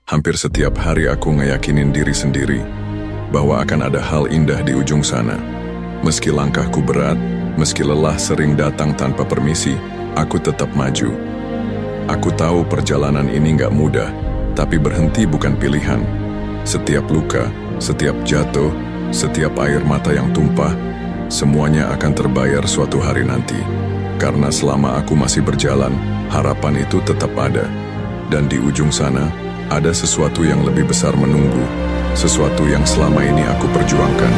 Hampir setiap hari aku ngeyakinin diri sendiri bahwa akan ada hal indah di ujung sana. Meski langkahku berat, meski lelah sering datang tanpa permisi, aku tetap maju. Aku tahu perjalanan ini gak mudah, tapi berhenti bukan pilihan. Setiap luka, setiap jatuh, setiap air mata yang tumpah, semuanya akan terbayar suatu hari nanti. Karena selama aku masih berjalan, harapan itu tetap ada. Dan di ujung sana, ada sesuatu yang lebih besar menunggu, sesuatu yang selama ini aku perjuangkan.